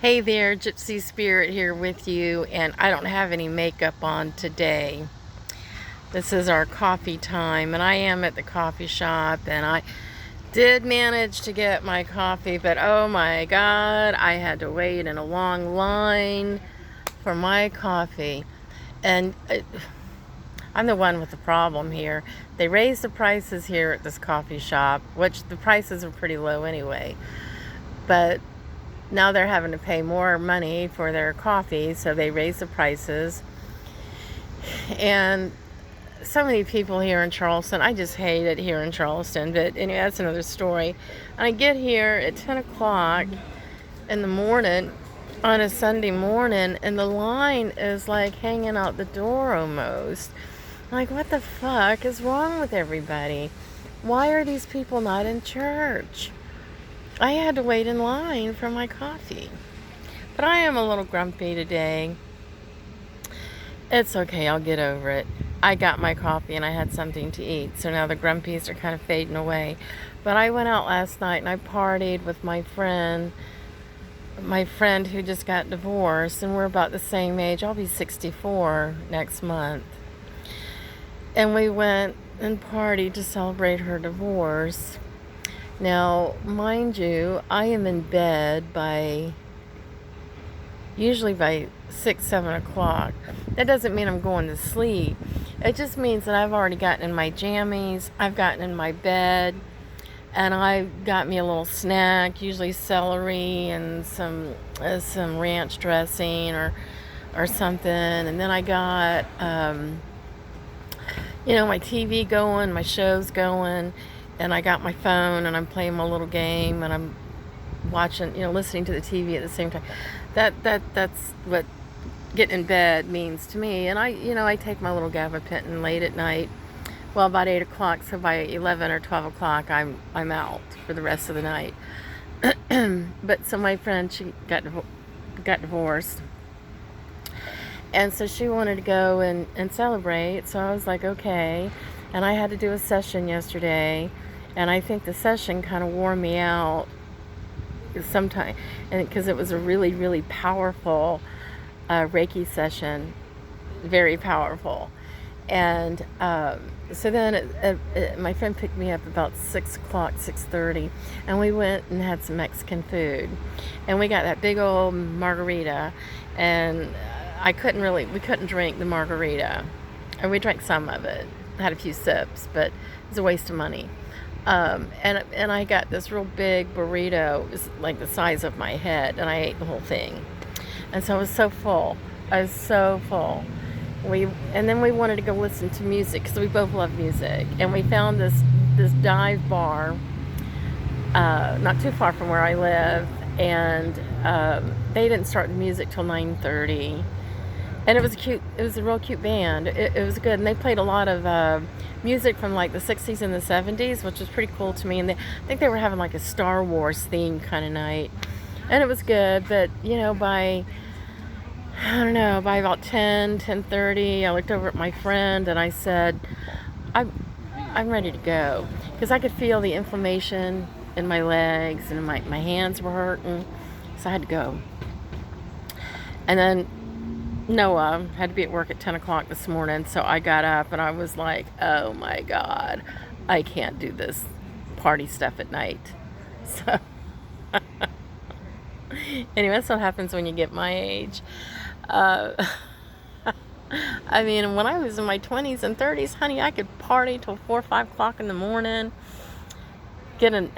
Hey there, Gypsy Spirit here with you, and I don't have any makeup on today. This is our coffee time, and I am at the coffee shop, and I did manage to get my coffee, but oh my God, I had to wait in a long line for my coffee. And I'm the one with the problem here. They raised the prices here at this coffee shop, which the prices are pretty low anyway, but now they're having to pay more money for their coffee, so they raise the prices. And so many people here in Charleston, I just hate it here in Charleston, but anyway, that's another story. And I get here at 10 o'clock in the morning on a Sunday morning, and the line is like hanging out the door almost. Like, what the fuck is wrong with everybody? Why are these people not in church? I had to wait in line for my coffee. But I am a little grumpy today. It's okay, I'll get over it. I got my coffee and I had something to eat, so now the grumpies are kind of fading away. But I went out last night and I partied with my friend who just got divorced, and we're about the same age. I'll be 64 next month. And we went and partied to celebrate her divorce. Now, mind you, I am in bed usually by 6, 7 o'clock. That doesn't mean I'm going to sleep. It just means that I've already gotten in my jammies, I've gotten in my bed, and I got me a little snack, usually celery and some ranch dressing or something. And then I got, my TV going, my show's going. And I got my phone and I'm playing my little game and I'm watching, listening to the TV at the same time. That's what getting in bed means to me. And I take my little gabapentin late at night. Well, about 8 o'clock, so by 11 or 12 o'clock, I'm out for the rest of the night. But so my friend, she got divorced. And so she wanted to go and celebrate. So I was like, okay. And I had to do a session yesterday. And I think the session kind of wore me out sometime, and because it was a really, really powerful Reiki session, very powerful. And so then my friend picked me up about 6 o'clock, 6:30, and we went and had some Mexican food. And we got that big old margarita, and we couldn't drink the margarita. And we drank some of it, had a few sips, but it was a waste of money. And I got this real big burrito. It was like the size of my head, and I ate the whole thing. And so I was so full. I was so full. And then we wanted to go listen to music because we both love music. And we found this dive bar not too far from where I live, and they didn't start the music till 9:30. And it was a real cute band. It was good. And they played a lot of music from like the 60s and the 70s, which was pretty cool to me. And I think they were having like a Star Wars theme kind of night. And it was good. But, by about 10:30, I looked over at my friend and I said, I'm ready to go. Because I could feel the inflammation in my legs and my hands were hurting. So I had to go. And then Noah had to be at work at 10 o'clock this morning, so I got up and I was like, oh my God, I can't do this party stuff at night. So, anyway, that's what happens when you get my age. I mean, when I was in my 20s and 30s, honey, I could party till 4 or 5 o'clock in the morning, get a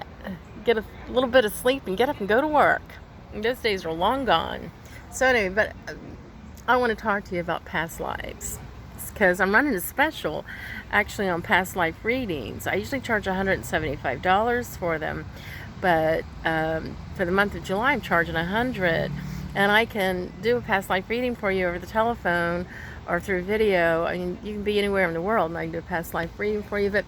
little bit of sleep, and get up and go to work. And those days are long gone. So anyway, but I want to talk to you about past lives, because I'm running a special actually on past life readings. I usually charge $175 for them, but for the month of July I'm charging $100, and I can do a past life reading for you over the telephone or through video. I mean, you can be anywhere in the world and I can do a past life reading for you. But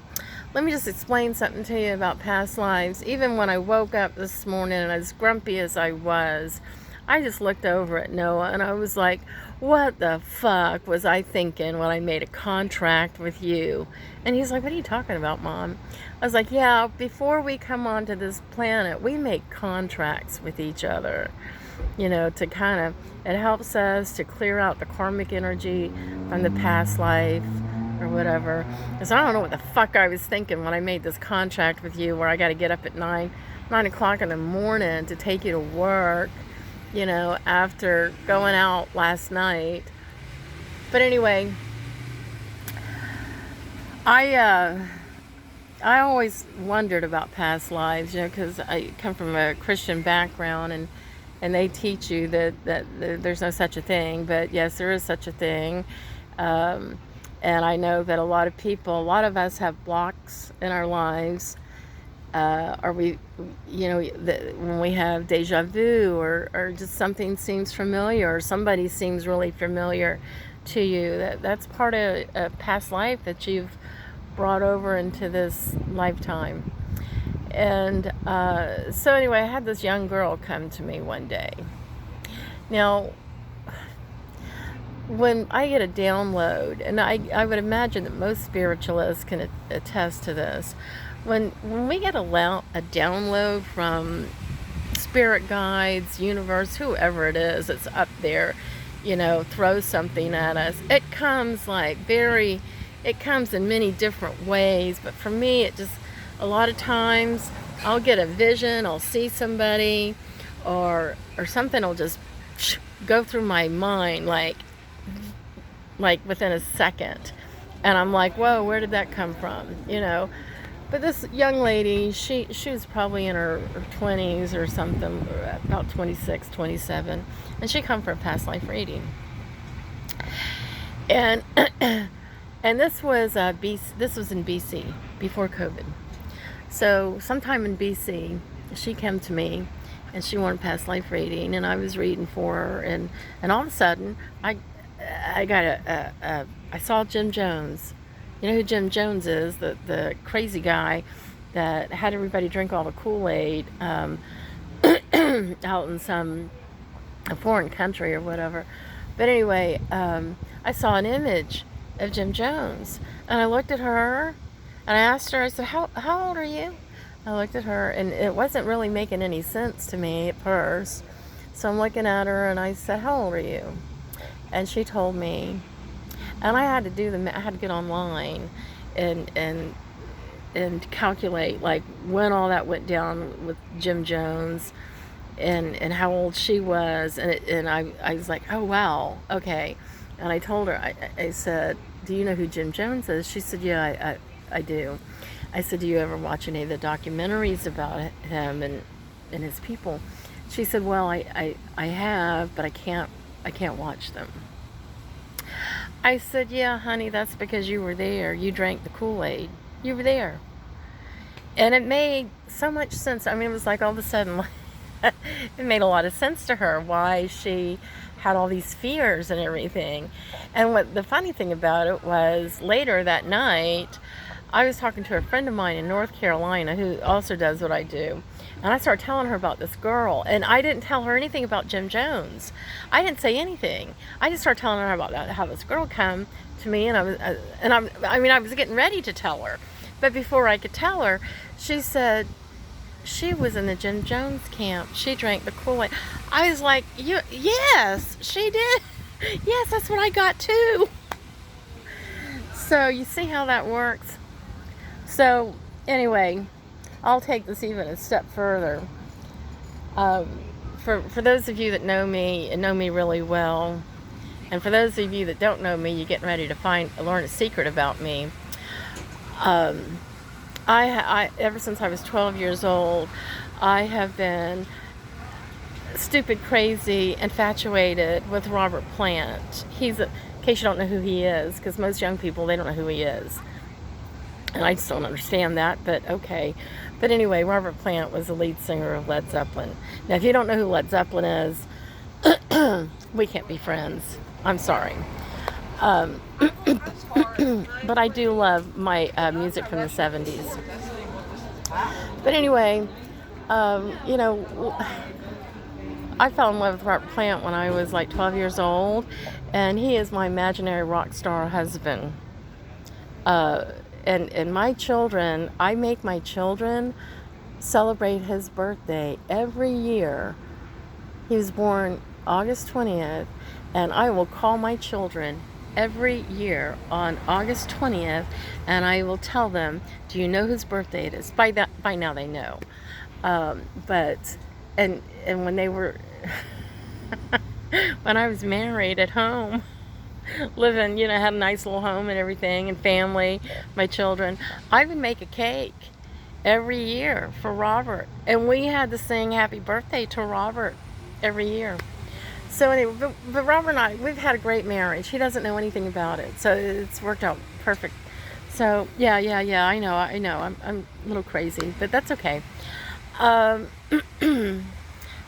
let me just explain something to you about past lives. Even when I woke up this morning and as grumpy as I was, I just looked over at Noah and I was like, what the fuck was I thinking when I made a contract with you? And he's like, what are you talking about, Mom? I was like, yeah, before we come onto this planet, we make contracts with each other, to kind of, it helps us to clear out the karmic energy from the past life or whatever. Because I don't know what the fuck I was thinking when I made this contract with you where I got to get up at 9 o'clock in the morning to take you to work, after going out last night. But anyway, I always wondered about past lives, because I come from a Christian background, and they teach you that there's no such a thing, but yes, there is such a thing. And I know that a lot of us have blocks in our lives, or when we have deja vu, or just something seems familiar, or somebody seems really familiar to you, that's part of a past life that you've brought over into this lifetime. And so anyway, I had this young girl come to me one day. Now, when I get a download, and I would imagine that most spiritualists can attest to this, when we get a download from spirit guides, universe, whoever it is that's up there, throws something at us, it comes in many different ways. But for me, a lot of times I'll get a vision, I'll see somebody, or something will just go through my mind like within a second, and I'm like, whoa, where did that come from? But this young lady, she was probably in her 20s or something, about 26, 27, and she come for a past life reading. And and this was in BC before COVID. So sometime in BC, she came to me and she wanted past life reading, and I was reading for her, and all of a sudden I got I saw Jim Jones. You know who Jim Jones is? The crazy guy that had everybody drink all the Kool-Aid out in some foreign country or whatever. But anyway, I saw an image of Jim Jones, and I looked at her, and I asked her, I said, how old are you? I looked at her, and it wasn't really making any sense to me at first. So I'm looking at her, and I said, how old are you? And she told me, and I had to I had to get online and calculate like when all that went down with Jim Jones and how old she was, and I was like, oh wow, okay. And I told her, I said, do you know who Jim Jones is? She said, yeah, I do. I said, do you ever watch any of the documentaries about him and his people? She said, well, I have, but I can't watch them. I said, yeah, honey, that's because you were there. You drank the Kool-Aid. You were there. And it made so much sense. I mean, it was like all of a sudden, it made a lot of sense to her why she had all these fears and everything. And what the funny thing about it was, later that night, I was talking to a friend of mine in North Carolina who also does what I do. And I started telling her about this girl, and I didn't tell her anything about Jim Jones. I didn't say anything. I just started telling her about how this girl came to me, and I was getting ready to tell her, but before I could tell her, she said she was in the Jim Jones camp. She drank the Kool-Aid. I was like, yes, she did. Yes, that's what I got too. So you see how that works. So anyway, I'll take this even a step further. For those of you that know me and know me really well, and for those of you that don't know me, you're getting ready to learn a secret about me. I ever since I was 12 years old, I have been stupid, crazy, infatuated with Robert Plant. In case you don't know who he is, because most young people, they don't know who he is. And I just don't understand that, but okay. But anyway, Robert Plant was the lead singer of Led Zeppelin. Now, if you don't know who Led Zeppelin is, we can't be friends. I'm sorry. But I do love my music from the 70s. But anyway, I fell in love with Robert Plant when I was like 12 years old, and he is my imaginary rock star husband. Uh, and my children, I make my children celebrate his birthday every year. He was born August 20th, and I will call my children every year on August 20th, and I will tell them, do you know whose birthday it is? By now they know. But when they were when I was married at home, living, had a nice little home and everything, and family, my children, I would make a cake every year for Robert, and we had to sing happy birthday to Robert every year. So anyway, but Robert and I, we've had a great marriage. He doesn't know anything about it, so it's worked out perfect. So yeah, I know, I'm a little crazy, but that's okay.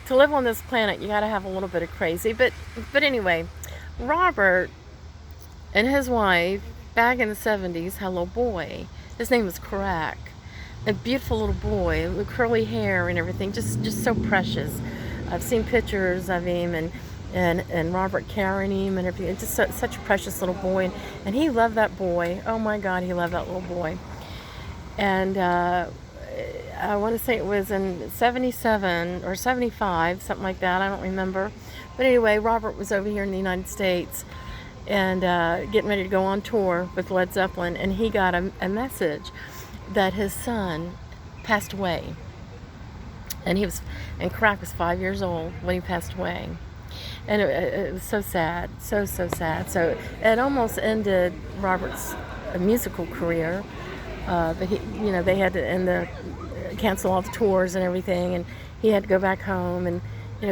To live on this planet, you got to have a little bit of crazy. But anyway, Robert and his wife back in the 70s had a little boy. His name was Crack. A beautiful little boy with curly hair and everything, just so precious. I've seen pictures of him and Robert carrying him and everything. Just such a precious little boy, and he loved that boy. Oh my God, he loved that little boy. And I want to say it was in 77 or 75, something like that. I don't remember. But anyway, Robert was over here in the United States and getting ready to go on tour with Led Zeppelin, and he got a message that his son passed away. And Crack was 5 years old when he passed away. And it was so sad, so sad. So it almost ended Robert's musical career. But they had to cancel all the tours and everything, and he had to go back home and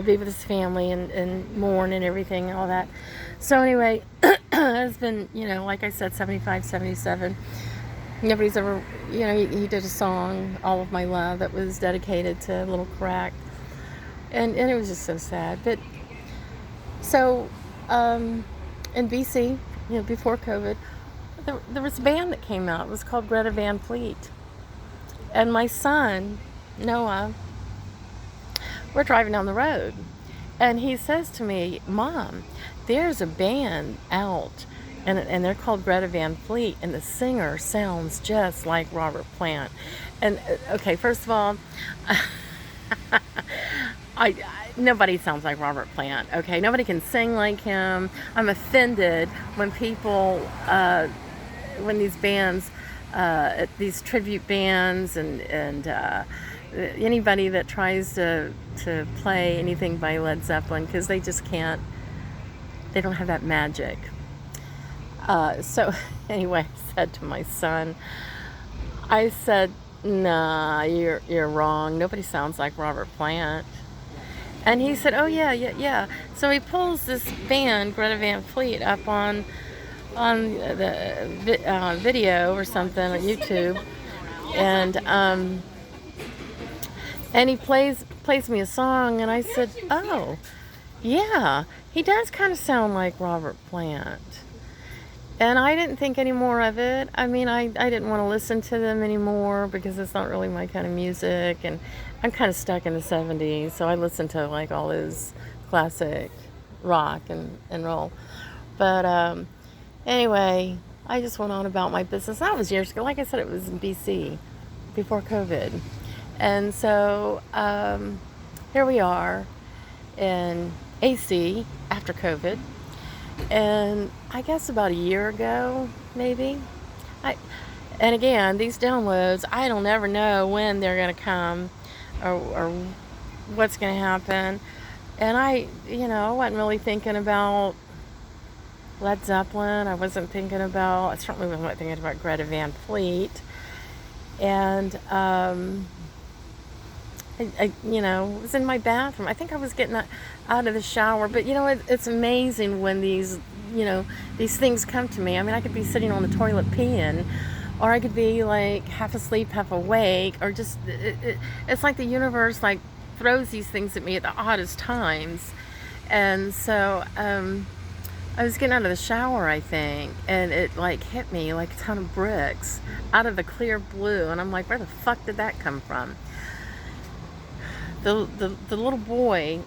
be with his family and mourn and everything and all that. So anyway, it's been, like I said, 75, 77. Nobody's ever, he did a song, All of My Love, that was dedicated to little Crack. And it was just so sad. But so in BC, before COVID, there was a band that came out. It was called Greta Van Fleet. And my son, Noah, we're driving down the road, and he says to me, Mom, there's a band out, and they're called Greta Van Fleet, and the singer sounds just like Robert Plant. And okay, first of all, nobody sounds like Robert Plant. Okay, nobody can sing like him. I'm offended when people, when these bands, these tribute bands, and anybody that tries to play anything by Led Zeppelin, because they just can't. They don't have that magic. So anyway, I said to my son, I said, nah, you're wrong. Nobody sounds like Robert Plant. And he said, oh yeah. So he pulls this band, Greta Van Fleet, up on the video or something on YouTube, and he plays me a song, and I said, oh yeah, he does kind of sound like Robert Plant. And I didn't think any more of it. I mean, I didn't want to listen to them anymore because it's not really my kind of music, and I'm kind of stuck in the 70s, so I listen to like all his classic rock and roll. But anyway, I just went on about my business. That was years ago. Like I said, it was in BC before COVID. And so here we are in AC after COVID. And I guess about a year ago, maybe. And again, these downloads, I don't ever know when they're going to come or what's going to happen. And I wasn't really thinking about Led Zeppelin. I certainly wasn't thinking about Greta Van Fleet. And I was in my bathroom. I think I was getting out of the shower. But it's amazing when these things come to me. I mean, I could be sitting on the toilet peeing, or I could be like half asleep, half awake, or just it's like the universe like throws these things at me at the oddest times. And so I was getting out of the shower, I think, and it like hit me like a ton of bricks out of the clear blue, and I'm like, where the fuck did that come from? the little boy,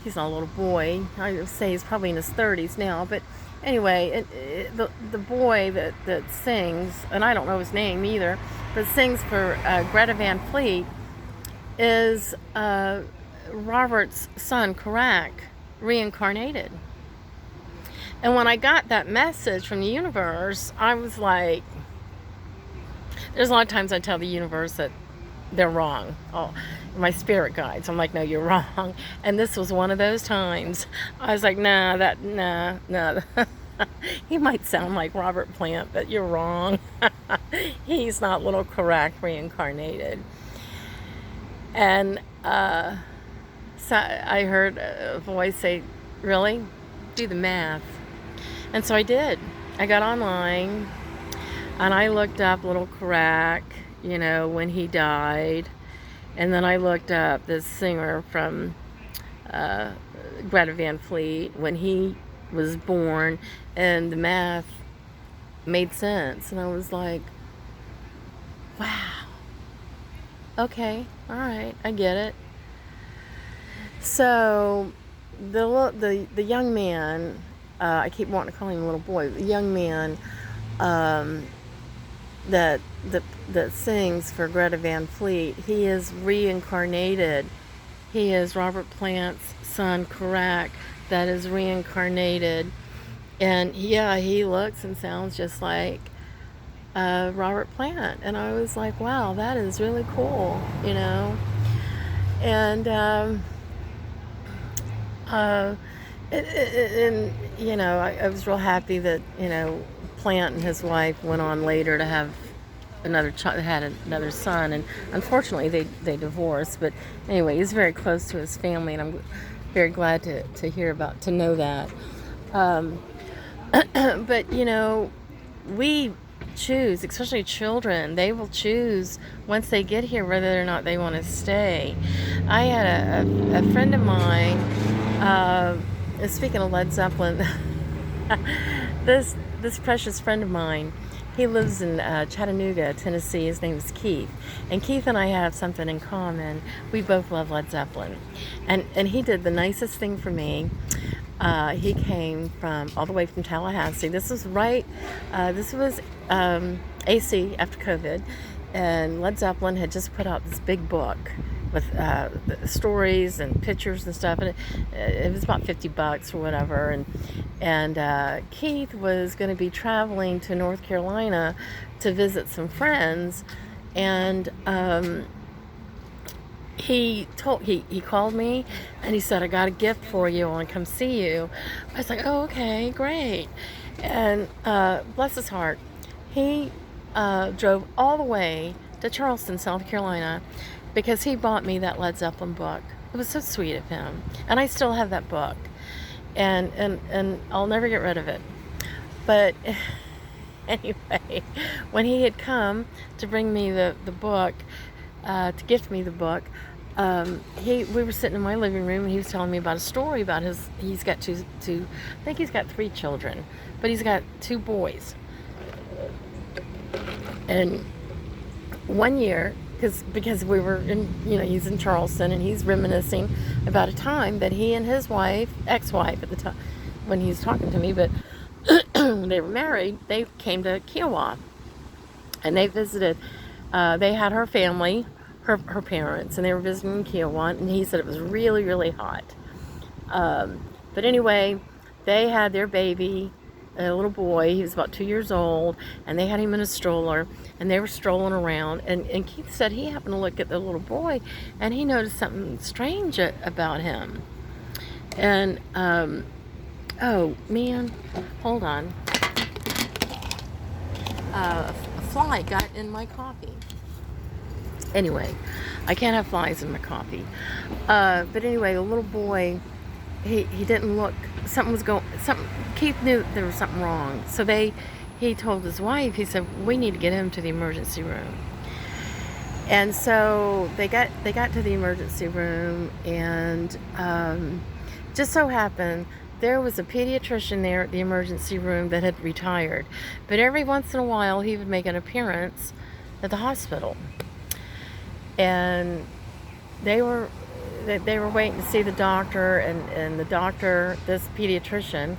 he's not a little boy, I would say he's probably in his 30s now, but anyway, the boy that sings, and I don't know his name either, but sings for Greta Van Fleet, is Robert's son, Karak, reincarnated. And when I got that message from the universe, I was like, there's a lot of times I tell the universe that they're wrong. Oh, my spirit guides. I'm like, no, you're wrong. And this was one of those times. I was like, nah. He might sound like Robert Plant, but you're wrong. He's not little Karak reincarnated. And so I heard a voice say, really? Do the math. And so I did. I got online and I looked up little Karak, when he died. And then I looked up this singer from Greta Van Fleet when he was born, and the math made sense. And I was like, wow. Okay, all right, I get it. So the young man, I keep wanting to call him a little boy, the young man that sings for Greta Van Fleet, he is reincarnated. He is Robert Plant's son, Karak, that is reincarnated. And yeah, he looks and sounds just like Robert Plant. And I was like, wow, that is really cool, And I was real happy that Plant and his wife went on later to have another child, had another son, and unfortunately they divorced. But anyway, he's very close to his family, and I'm very glad to know that. But we choose, especially children, they will choose once they get here whether or not they want to stay. I had a friend of mine, speaking of Led Zeppelin, this precious friend of mine, he lives in Chattanooga, Tennessee. His name is Keith. And Keith and I have something in common. We both love Led Zeppelin. And he did the nicest thing for me. He came all the way from Tallahassee. This was AC after COVID. And Led Zeppelin had just put out this big book with stories and pictures and stuff, and it was about $50 or whatever. And Keith was going to be traveling to North Carolina to visit some friends, and he called me and he said, I got a gift for you, I want to come see you. I was like, oh, okay, great. And bless his heart, he drove all the way to Charleston, South Carolina, because he bought me that Led Zeppelin book. It was so sweet of him. And I still have that book. And I'll never get rid of it. But anyway, when he had come to bring me the book, to gift me the book, we were sitting in my living room, and he was telling me about a story about he's got two, I think he's got 3 children, but he's got 2 boys. And one year, because we were in, he's in Charleston, and he's reminiscing about a time that he and his wife, ex-wife at the time, when he was talking to me, but when they were married, they came to Kiowa, and they visited. They had her family, her parents, and they were visiting Kiowa, and he said it was really, really hot. But anyway, they had their baby, a little boy. He was about 2 years old, and they had him in a stroller, and they were strolling around, and Keith said he happened to look at the little boy, and he noticed something strange about him. And oh man, hold on, a fly got in my coffee. Anyway, I can't have flies in my coffee. But anyway, the little boy, he didn't look, Keith knew there was something wrong. So he told his wife, he said, we need to get him to the emergency room. And so they got to the emergency room, and just so happened there was a pediatrician there at the emergency room that had retired. But every once in a while he would make an appearance at the hospital. And they they were waiting to see the doctor, and the doctor, this pediatrician,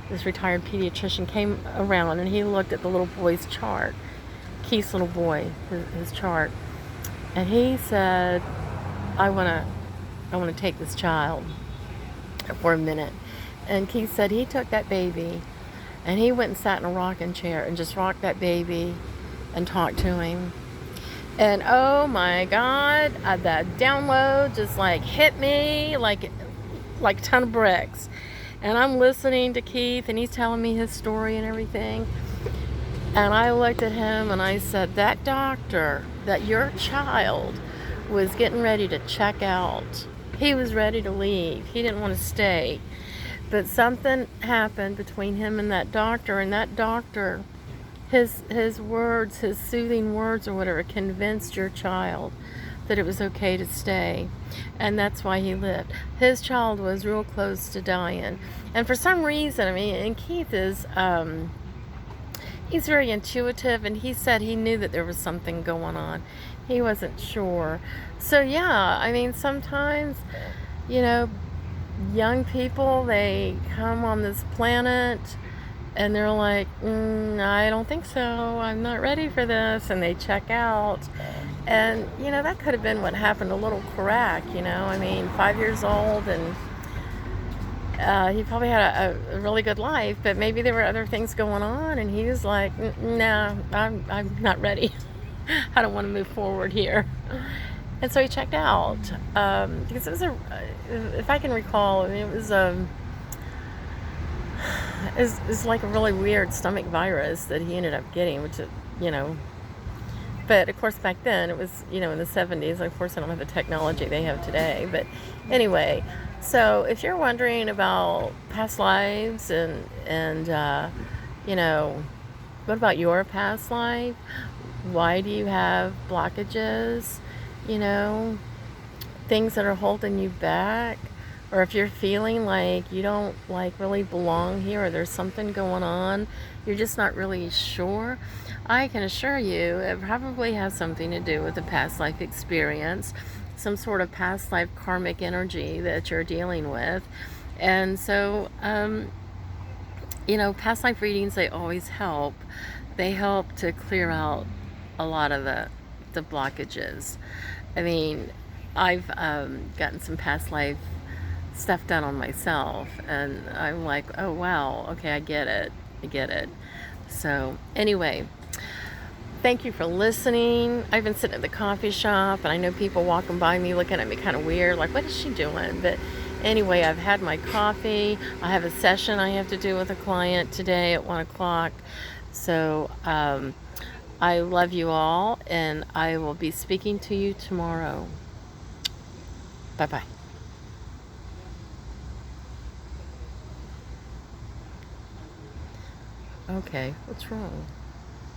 this retired pediatrician, came around and he looked at the little boy's chart, Keith's little boy, his chart, and he said, I want to take this child for a minute. And Keith said he took that baby and he went and sat in a rocking chair and just rocked that baby and talked to him. And oh my God, that download just like hit me like a ton of bricks. And I'm listening to Keith and he's telling me his story and everything. And I looked at him and I said, that doctor, that your child was getting ready to check out. He was ready to leave. He didn't want to stay. But something happened between him and that doctor, his words, his soothing words or whatever, convinced your child that it was okay to stay. And that's why he lived. His child was real close to dying. And for some reason, I mean, and Keith is, he's very intuitive, and he said he knew that there was something going on. He wasn't sure. So yeah, I mean, sometimes, you know, young people, they come on this planet and they're like, I don't think so, I'm not ready for this, and they check out. And you know, that could have been what happened to little Karak, you know, I mean, 5 years old, and he probably had a really good life, but maybe there were other things going on, and he was like, no, I'm not ready. I don't want to move forward here. And so he checked out, because it was if I can recall, I mean, it was it's like a really weird stomach virus that he ended up getting, which, you know, but of course back then it was, you know, in the 70s, and of course I don't have the technology they have today. But anyway, so if you're wondering about past lives and you know, what about your past life? Why do you have blockages? You know, things that are holding you back, or if you're feeling like you don't like really belong here, or there's something going on, you're just not really sure, I can assure you it probably has something to do with a past life experience, some sort of past life karmic energy that you're dealing with. And so, you know, past life readings, they always help. They help to clear out a lot of the blockages. I mean, I've gotten some past life stuff done on myself, and I'm like, oh wow, okay, I get it. So anyway, thank you for listening. I've been sitting at the coffee shop, and I know people walking by me looking at me kind of weird, like, what is she doing? But anyway, I've had my coffee. I have a session I have to do with a client today at 1 o'clock. So I love you all, and I will be speaking to you tomorrow. Bye-bye. Okay, what's wrong?